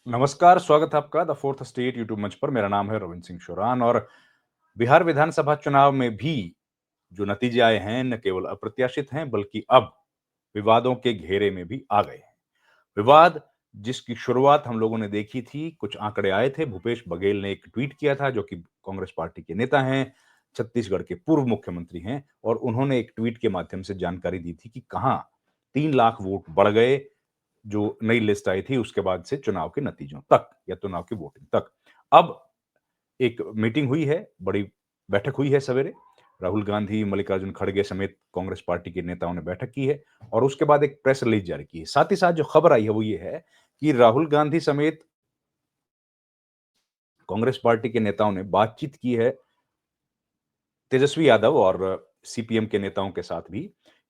नमस्कार, स्वागत है आपका द फोर्थ स्टेट यूट्यूब मंच पर। मेरा नाम है रविंद्र सिंह शोरान और बिहार विधानसभा चुनाव में भी जो नतीजे आए हैं न केवल अप्रत्याशित हैं बल्कि अब विवादों के घेरे में भी आ गए हैं। विवाद जिसकी शुरुआत हम लोगों ने देखी थी, कुछ आंकड़े आए थे। भूपेश बघेल ने एक ट्वीट किया था, जो कि कांग्रेस पार्टी के नेता हैं, छत्तीसगढ़ के पूर्व मुख्यमंत्री हैं, और उन्होंने एक ट्वीट के माध्यम से जानकारी दी थी कि कहां 3 लाख वोट बढ़ गए जो नई लिस्ट आई थी उसके बाद से चुनाव के नतीजों तक या चुनाव की वोटिंग तक। अब एक मीटिंग हुई है, बड़ी बैठक हुई है सवेरे। राहुल गांधी, मल्लिकार्जुन खड़गे समेत कांग्रेस पार्टी के नेताओं ने बैठक की है और उसके बाद एक प्रेस रिलीज जारी की है। साथ ही साथ जो खबर आई है वो ये है कि राहुल गांधी समेत कांग्रेस पार्टी के नेताओं ने बातचीत की है तेजस्वी यादव और सीपीएम के नेताओं के साथ भी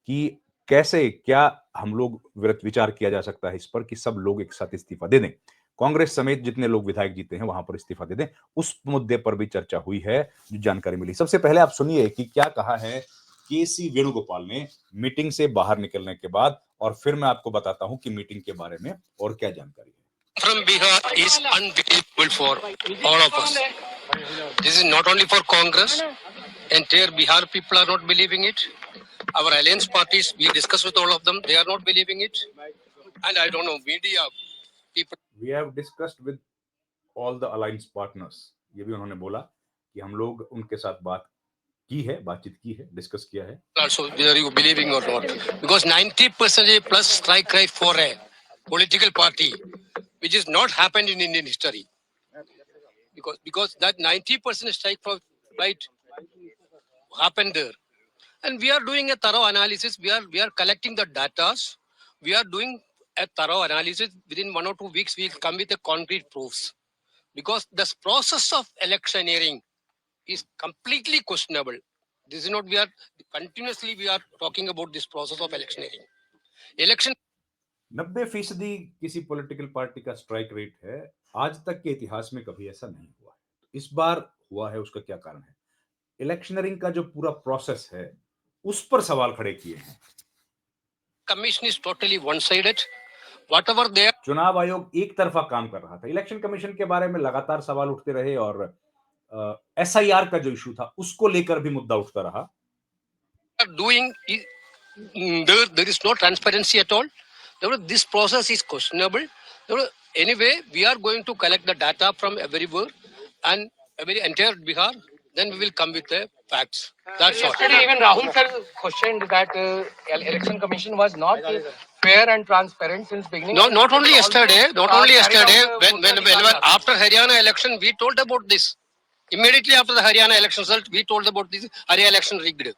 कि कैसे क्या हम लोग विचार किया जा सकता है इस पर कि सब लोग एक साथ इस्तीफा दे दें। कांग्रेस समेत जितने लोग विधायक जीते हैं वहां पर इस्तीफा दे दें। उस मुद्दे पर भी चर्चा हुई है, जो जानकारी मिली। सबसे पहले आप सुनिए कि क्या कहा है केसी वेणुगोपाल ने मीटिंग से बाहर निकलने के बाद, और फिर मैं आपको बताता हूं कि मीटिंग के बारे में और क्या जानकारी है। From Bihar is unbelievable for all of us. This is not only for Congress. Entire Bihar people are not believing it. Our alliance parties, we discussed with all of them, they are not believing it. And I don't know, media people. We have discussed with all the alliance partners. ये भी उन्होंने बोला कि हम लोग उनके साथ बातचीत की है, डिस्कस किया है। Also, whether you believing or not, because 90% plus strike rate for a political party, which is not happened in Indian history. Because that 90% strike right happened there. And we are doing a thorough analysis. We are collecting the data. We are doing a thorough analysis. Within 1 or 2 weeks, we'll come with the concrete proofs. Because this process of electioneering is completely questionable. This is not, we are talking about this process of electioneering. Election 90% किसी political party का strike rate है। आज तक के इतिहास में कभी ऐसा नहीं हुआ है। तो इस बार हुआ है, उसका क्या कारण है? इलेक्शनरिंग का जो पूरा प्रोसेस है उस पर सवाल खड़े किए हैं। commission is totally one-sided. Whatever they चुनाव आयोग एक तरफा काम कर रहा था। इलेक्शन कमीशन के बारे में लगातार सवाल उठते रहे और एसआईआर का जो इशू था उसको लेकर भी मुद्दा उठता रहा। are doing, there is no transparency at all. This process is questionable. Anyway, we are going to collect the data from everywhere and every entire Bihar. Then we will come with the facts. That's all. Yesterday, even Rahul sir questioned that election commission was not fair and transparent since beginning. No, not only yesterday. Not only yesterday. When after Haryana election, we told about this. Immediately after the Haryana election result, we told about this Haryana election rigged.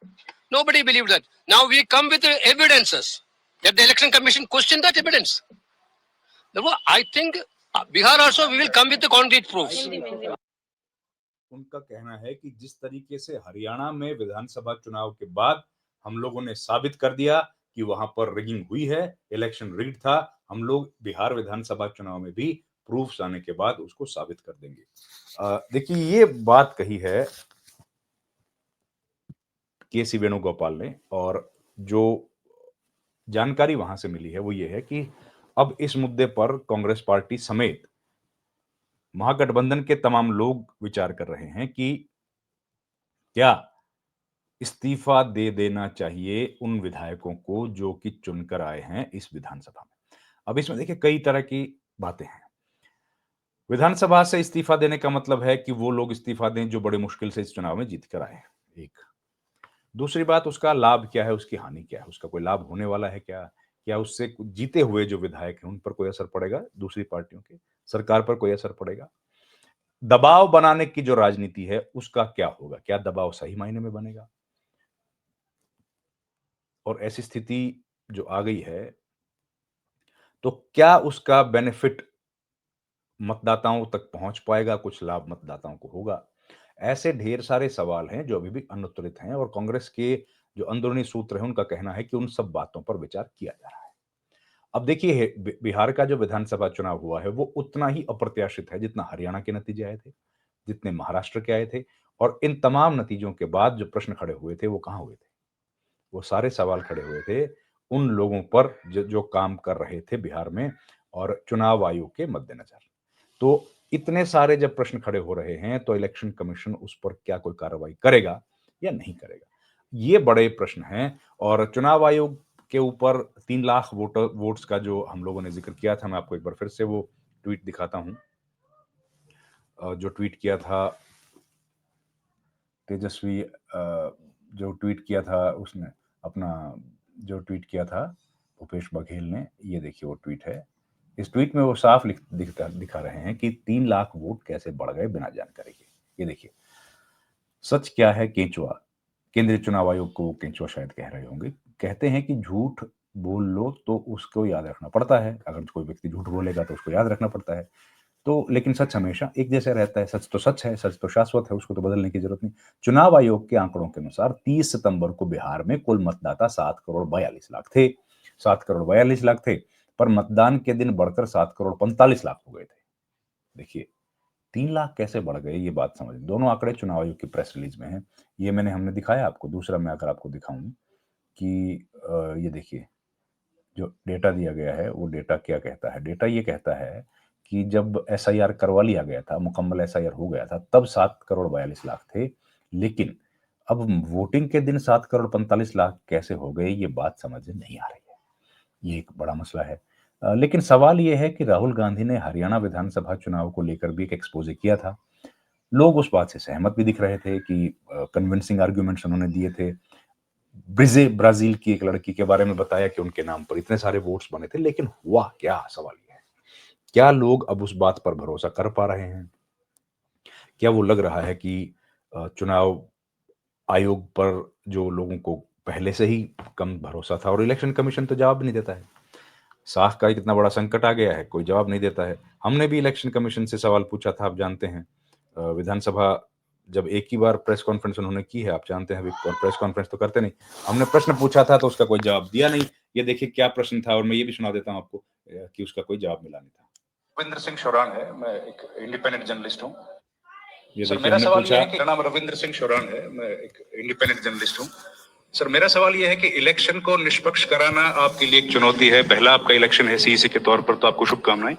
Nobody believed that. Now we come with the evidences that the election commission questioned that evidence. Therefore, I think Bihar also we will come with the concrete proofs. उनका कहना है कि जिस तरीके से हरियाणा में विधानसभा चुनाव के बाद हम लोगों ने साबित कर दिया कि वहां पर रिगिंग हुई है, इलेक्शन रिग्ड था, हम लोग बिहार विधानसभा चुनाव में भी प्रूफ्स आने के बाद उसको साबित कर देंगे। देखिए, ये बात कही है केसी वेणुगोपाल ने, और जो जानकारी वहां से मिली है वो ये है कि अब इस मुद्दे पर कांग्रेस पार्टी समेत महागठबंधन के तमाम लोग विचार कर रहे हैं कि क्या इस्तीफा दे देना चाहिए उन विधायकों को जो कि चुनकर आए हैं इस विधानसभा में। अब इसमें देखिए कई तरह की बातें हैं। विधानसभा से इस्तीफा देने का मतलब है कि वो लोग इस्तीफा दें जो बड़े मुश्किल से इस चुनाव में जीत कर आए हैं, एक। दूसरी बात, उसका लाभ क्या है, उसकी हानि क्या है, उसका कोई लाभ होने वाला है क्या? क्या उससे जीते हुए जो विधायक हैं उन पर कोई असर पड़ेगा, दूसरी पार्टियों के सरकार पर कोई असर पड़ेगा? दबाव बनाने की जो राजनीति है उसका क्या होगा? क्या दबाव सही मायने में बनेगा? और ऐसी स्थिति जो आ गई है, तो क्या उसका बेनिफिट मतदाताओं तक पहुंच पाएगा, कुछ लाभ मतदाताओं को होगा? ऐसे ढेर सारे सवाल हैं जो अभी भी अनुत्तरित हैं, और कांग्रेस के जो अंदरूनी सूत्र हैं उनका कहना है कि उन सब बातों पर विचार किया जा रहा है। अब देखिए, बिहार का जो विधानसभा चुनाव हुआ है वो उतना ही अप्रत्याशित है जितना हरियाणा के नतीजे आए थे, जितने महाराष्ट्र के आए थे। और इन तमाम नतीजों के बाद जो प्रश्न खड़े हुए थे वो कहां हुए थे? वो सारे सवाल खड़े हुए थे उन लोगों पर जो काम कर रहे थे बिहार में और चुनाव आयोग के मद्देनजर। तो इतने सारे जब प्रश्न खड़े हो रहे हैं तो इलेक्शन कमीशन उस पर क्या कोई कार्रवाई करेगा या नहीं करेगा? ये बड़े प्रश्न हैं और चुनाव आयोग के ऊपर 3 लाख वोट्स का जो हम लोगों ने ज़िक्र किया था, मैं आपको एक बार फिर से वो ट्वीट दिखाता हूँ। जो ट्वीट किया था तेजस्वी जो ट्वीट किया था उसने अपना जो ट्वीट किया था भूपेश बघेल ने, ये देखिए वो ट्वीट है। इस ट्वीट में वो साफ दिखा रहे हैं कि 3 लाख वोट कैसे बढ़ गए बिना जानकारी के। ये देखिए, सच क्या है केंचुआ? केंद्रीय चुनाव आयोग को वो केंचुआ शायद कह रहे होंगे। कहते हैं कि झूठ बोल लो तो उसको याद रखना पड़ता है। अगर कोई व्यक्ति झूठ बोलेगा तो उसको याद रखना पड़ता है। तो लेकिन सच हमेशा एक जैसा रहता है। सच है, सच तो शाश्वत है, उसको तो बदलने की जरूरत नहीं। चुनाव आयोग के आंकड़ों के अनुसार 30 सितंबर को बिहार में कुल मतदाता 7 करोड़ 42 लाख थे। 7 करोड़ 42 लाख थे, पर मतदान के दिन बढ़कर 7 करोड़ 45 लाख हो गए थे। देखिए, 3 लाख कैसे बढ़ गए ये बात समझ। दोनों आंकड़े चुनाव आयोग की प्रेस रिलीज में हैं। ये हमने दिखाया आपको। दूसरा मैं अगर आपको दिखाऊं कि ये देखिए, जो डेटा दिया गया है वो डेटा क्या कहता है? डेटा ये कहता है कि जब एसआईआर करवा लिया गया था, मुकम्मल एसआईआर हो गया था, तब 7 करोड़ 42 लाख थे। लेकिन अब वोटिंग के दिन 7 करोड़ 45 लाख कैसे हो गए, ये बात समझ में नहीं आ रही है। ये एक बड़ा मसला है। लेकिन सवाल ये है कि राहुल गांधी ने हरियाणा विधानसभा चुनाव को लेकर भी एक एक्सपोजे किया था। लोग उस बात से सहमत भी दिख रहे थे कि कन्विंसिंग आर्ग्यूमेंट्स उन्होंने दिए थे। ब्राजील की एक लड़की के बारे में बताया कि उनके नाम पर इतने सारे वोट्स बने थे, लेकिन हुआ क्या? सवाल ये है। क्या लोग अब उस बात पर भरोसा कर पा रहे हैं? क्या वो लग रहा है कि चुनाव आयोग पर जो लोगों को पहले से ही कम भरोसा था? और इलेक्शन कमीशन तो जवाब नहीं देता है। साख का कितना बड़ा संकट आ गया है, कोई जवाब नहीं देता है। हमने भी इलेक्शन कमीशन से सवाल पूछा था, आप जानते हैं। विधानसभा जब एक ही बार प्रेस कॉन्फ्रेंस उन्होंने की है, आप जानते हैं, अभी प्रेस कॉन्फ्रेंस तो करते नहीं। हमने प्रश्न पूछा था तो उसका कोई जवाब दिया नहीं। ये देखिए क्या प्रश्न था, और मैं ये भी सुना देता हूँ आपको कि उसका कोई जवाब मिला नहीं था। रविंद्र सिंह शोरान है, मैं एक इंडिपेंडेंट जर्नलिस्ट हूँ। ये देखिए, मेरा सवाल ये है कि, मेरा नाम रविंद्र सिंह शोरान है, मैं एक इंडिपेंडेंट जर्नलिस्ट हूँ। सर, मेरा सवाल यह है कि इलेक्शन को निष्पक्ष कराना आपके लिए एक चुनौती है। पहला आपका इलेक्शन है सीईसी के तौर पर, तो आपको शुभकामनाएं।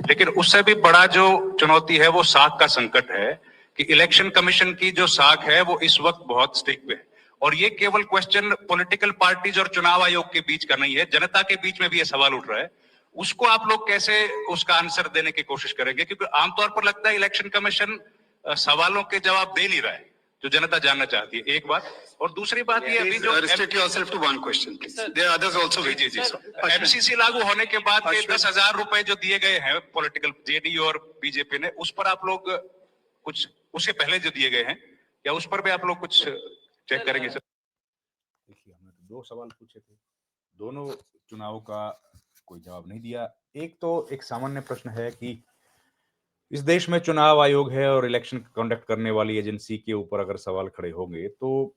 लेकिन उससे भी बड़ा जो चुनौती है वो साख का संकट है कि इलेक्शन कमीशन की जो साख है वो इस वक्त बहुत स्टिक पे है। और ये केवल क्वेश्चन पॉलिटिकल पार्टीज और चुनाव आयोग के बीच का नहीं है, जनता के बीच में भी ये सवाल उठ रहा है। उसको आप लोग कैसे उसका आंसर देने की कोशिश करेंगे? क्योंकि आमतौर पर लगता है इलेक्शन कमीशन सवालों के जवाब दे नहीं रहा है जो जनता जानना चाहती है। एक बात। और दूसरी बात ये, अभी जो restrict yourself to one question, please. There are others also. जी जी। एमसीसी लागू होने के बाद के 10,000 रुपए जो दिए गए हैं पॉलिटिकल जेडीयू और बीजेपी ने, उस पर आप लोग कुछ, उसके पहले जो दिए गए हैं, क्या उस पर भी आप लोग कुछ चेक करेंगे? सर, देखिए, हमने तो 2 सवाल पूछे थे, दोनों चुनाव का कोई जवाब नहीं दिया। एक तो एक सामान्य प्रश्न है कि इस देश में चुनाव आयोग है और इलेक्शन कंडक्ट करने वाली एजेंसी के ऊपर अगर सवाल खड़े होंगे तो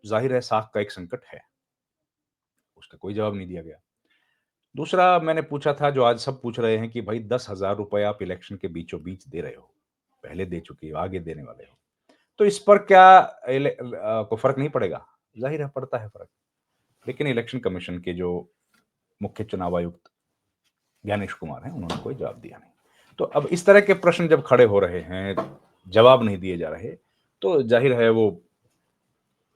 जाहिर है साख का एक संकट है। उसका कोई जवाब नहीं दिया गया। दूसरा मैंने पूछा था जो आज सब पूछ रहे हैं कि भाई 10,000 रुपए आप इलेक्शन के बीचों बीच दे रहे हो, पहले दे चुके हो, आगे देने वाले हो, तो इस पर क्या कोई फर्क नहीं पड़ेगा? जाहिर है पड़ता है फर्क। लेकिन इलेक्शन कमीशन के जो मुख्य चुनाव आयुक्त ज्ञानेश कुमार हैं, उन्होंने कोई जवाब दिया नहीं। तो अब इस तरह के प्रश्न जब खड़े हो रहे हैं, जवाब नहीं दिए जा रहे, तो जाहिर है वो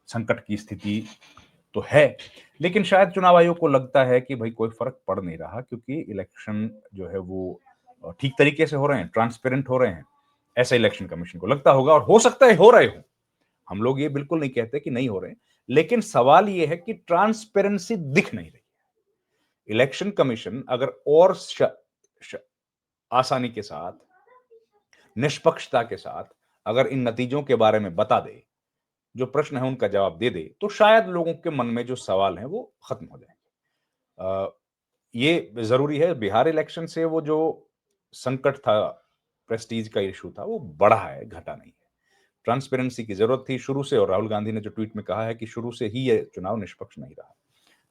संकट की स्थिति तो है। लेकिन शायद चुनाव आयोग को लगता है कि भाई कोई फर्क पड़ नहीं रहा, क्योंकि इलेक्शन जो है वो ठीक तरीके से हो रहे हैं, ट्रांसपेरेंट हो रहे हैं। ऐसा इलेक्शन कमीशन को लगता होगा, और हो सकता है हो रहे हो। हम लोग ये बिल्कुल नहीं कहते कि नहीं हो रहे, लेकिन सवाल ये है कि ट्रांसपेरेंसी दिख नहीं रही। इलेक्शन कमीशन अगर और आसानी के साथ, निष्पक्षता के साथ अगर इन नतीजों के बारे में बता दे, जो प्रश्न है उनका जवाब दे दे, तो शायद लोगों के मन में जो सवाल हैं वो खत्म हो जाएंगे। ये जरूरी है। बिहार इलेक्शन से वो जो संकट था, प्रेस्टीज का इशू था, वो बढ़ा है, घटा नहीं है। ट्रांसपेरेंसी की जरूरत थी शुरू से, और राहुल गांधी ने जो ट्वीट में कहा है कि शुरू से ही ये चुनाव निष्पक्ष नहीं रहा।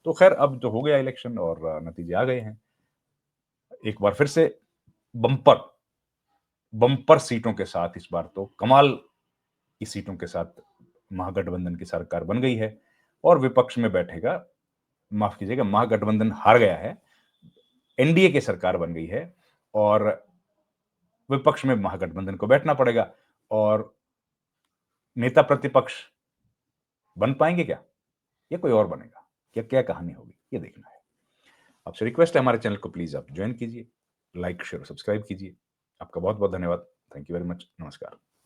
तो खैर, अब तो हो गया इलेक्शन और नतीजे आ गए हैं। एक बार फिर से बम्पर बम्पर सीटों के साथ, इस बार तो कमाल की सीटों के साथ महागठबंधन की सरकार बन गई है और विपक्ष में बैठेगा, माफ कीजिएगा, महागठबंधन हार गया है, एनडीए की सरकार बन गई है। और विपक्ष में महागठबंधन को बैठना पड़ेगा और नेता प्रतिपक्ष बन पाएंगे क्या, या कोई और बनेगा, क्या क्या कहानी होगी, ये देखना है। आपसे रिक्वेस्ट है हमारे चैनल को प्लीज आप ज्वाइन कीजिए, लाइक शेयर सब्सक्राइब कीजिए। आपका बहुत बहुत धन्यवाद। Thank you very much. नमस्कार।